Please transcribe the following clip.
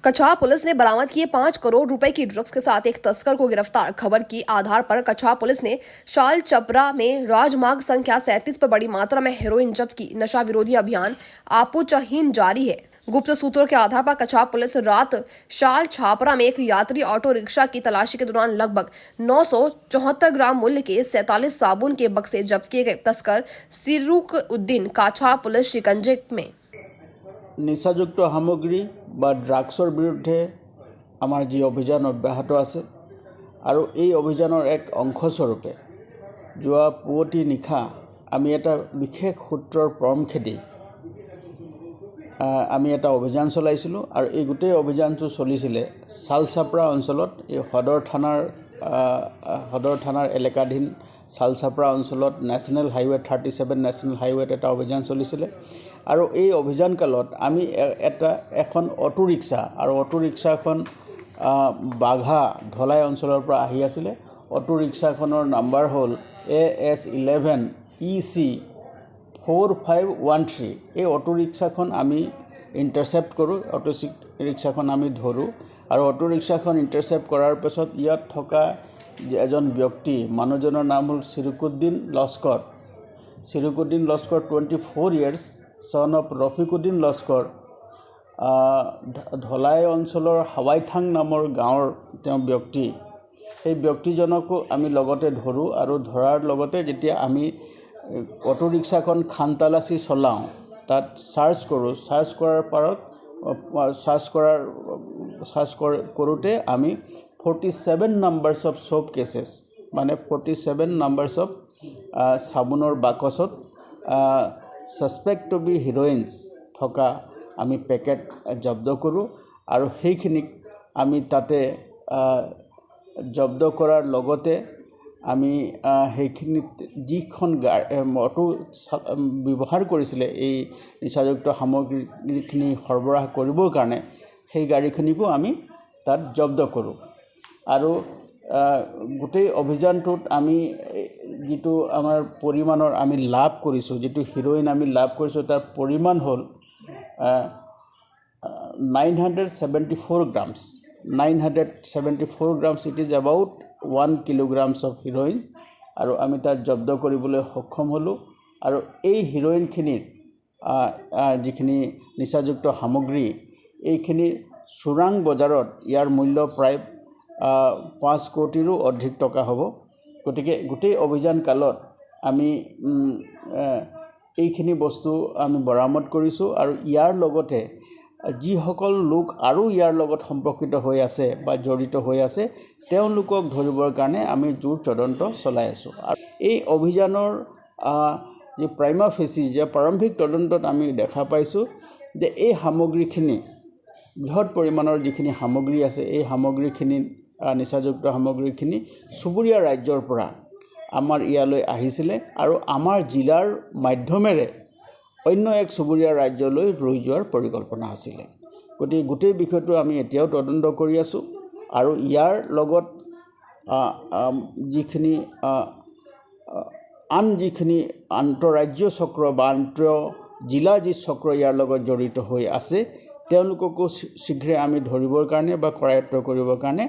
कछार पुलिस ने बरामद किए 5 करोड़ रुपए की ड्रग्स के साथ एक तस्कर को गिरफ्तार। खबर की आधार पर कछार पुलिस ने शाल चपरा में राजमार्ग संख्या 37 पर बड़ी मात्रा में हेरोइन जब्त की। नशा विरोधी अभियान आपूचहीन जारी है। गुप्त सूत्रों के आधार पर कछार पुलिस रात शाल छापरा में एक यात्री ऑटो रिक्शा की तलाशी के दौरान लगभग 974 ग्राम मूल्य के 47 साबुन के बक्से जब्त किए गए। तस्कर सिरुक उद्दीन कछार पुलिस शिकंजे में। নিচাযুক্ত সামগ্ৰী বা ড্ৰাগছৰ বিৰুদ্ধে আমাৰ যি অভিযান অব্যাহত আছে আৰু এই অভিযানৰ এক অংশস্বৰূপে যোৱা পুৱতি নিশা আমি এটা বিশেষ সূত্ৰৰ পৰম খেদি আমি এটা অভিযান চলাইছিলোঁ আৰু এই গোটেই অভিযানটো চলিছিলে চালচাপৰা অঞ্চলত এই সদৰ থানাৰ এলেকাধীন চালচাপৰা অঞ্চলত নেশ্যনেল হাইৱে 37 নেশ্যনেল হাইৱেত এটা অভিযান চলিছিলে আৰু এই অভিযান কালত আমি এখন অটো ৰিক্সা আৰু অটো ৰিক্সাখন বাঘা ধলাই অঞ্চলৰ পৰা আহি আছিল। অটো ৰিক্সাখনৰ নাম্বাৰ হ'ল AS11 EC 4513। এই অটো ৰিক্সাখন আমি ইণ্টাৰচেপ্ট কৰোঁ, অটো ৰিক্সাখন আমি ধৰোঁ আৰু অটো ৰিক্সাখন ইণ্টাৰচেপ্ট কৰাৰ পিছত ইয়াত থকা এজন ব্যক্তি, মানুহজনৰ নাম হ'ল চিৰুকুদ্দিন Laskar. চিৰুকুদ্দিন Laskar 24 years, son of Rafikuddin Laskar. Dhalai অঞ্চলৰ হাৱাইথাং নামৰ গাঁৱৰ তেওঁ ব্যক্তি। সেই ব্যক্তিজনকো আমি লগতে ধৰোঁ আৰু ধৰাৰ লগতে যেতিয়া আমি অটো ৰিক্সাখন খানতালাচি চলাওঁ, তাত চাৰ্চ কৰোঁ। চাৰ্চ কৰোঁতে আমি 47 numbers of soap cases, মানে 47 numbers of চাবোনৰ বাকচত সাসপেক্ট টু বি হিৰোইনছ থকা আমি পেকেট জব্দ কৰোঁ আৰু সেইখিনিক আমি তাতে জব্দ কৰাৰ লগতে আমি সেইখিনিত যিখন অটো ব্যৱহাৰ কৰিছিলে এই নিচাযুক্ত সামগ্ৰীখিনি সৰবৰাহ কৰিবৰ কাৰণে সেই গাড়ীখনিকো আমি তাত জব্দ কৰোঁ আৰু গোটেই অভিযানটোত আমি যিটো আমাৰ পৰিমাণৰ আমি লাভ কৰিছোঁ, যিটো হিৰোইন আমি লাভ কৰিছোঁ, তাৰ পৰিমাণ হ'ল 974 grams। 974 grams, it is about 1 kilograms of heroin আৰু আমি তাত জব্দ কৰিবলৈ সক্ষম হ'লোঁ। আৰু এই হিৰোইনখিনিৰ যিখিনি নিচাযুক্ত সামগ্ৰী, এইখিনি চোৰাং বজাৰত ইয়াৰ মূল্য প্ৰায় 5 কোটিৰো অধিক টকা হ'ব। গতিকে গোটেই অভিযান কালত আমি এইখিনি বস্তু আমি বৰামদ কৰিছোঁ আৰু ইয়াৰ লগতে যিসকল লোক আৰু ইয়াৰ লগত সম্পৰ্কিত হৈ আছে বা জড়িত হৈ আছে তেওঁলোকক ধৰিবৰ কাৰণে আমি জোৰ তদন্ত চলাই আছোঁ। আৰু এই অভিযানৰ যি প্ৰাইমা ফেচি, যে প্ৰাৰম্ভিক তদন্তত আমি দেখা পাইছোঁ যে এই সামগ্ৰীখিনি, বৃহৎ পৰিমাণৰ যিখিনি সামগ্ৰী আছে, এই সামগ্ৰীখিনি নিচাযুক্ত সামগ্ৰীখিনি চুবুৰীয়া ৰাজ্যৰ পৰা আমাৰ ইয়ালৈ আহিছিলে আৰু আমাৰ জিলাৰ মাধ্যমেৰে অন্য এক চুবুৰীয়া ৰাজ্যলৈ ৰৈ যোৱাৰ পৰিকল্পনা আছিলে। গতিকে গোটেই বিষয়টো আমি এতিয়াও তদন্ত কৰি আছোঁ আৰু ইয়াৰ লগত যিখিনি যিখিনি আন্তঃৰাজ্য চক্ৰ বা জিলা যি চক্ৰ ইয়াৰ লগত জড়িত হৈ আছে, তেওঁলোককো শীঘ্ৰে আমি ধৰিবৰ কাৰণে বা কৰায়ত্ব কৰিবৰ কাৰণে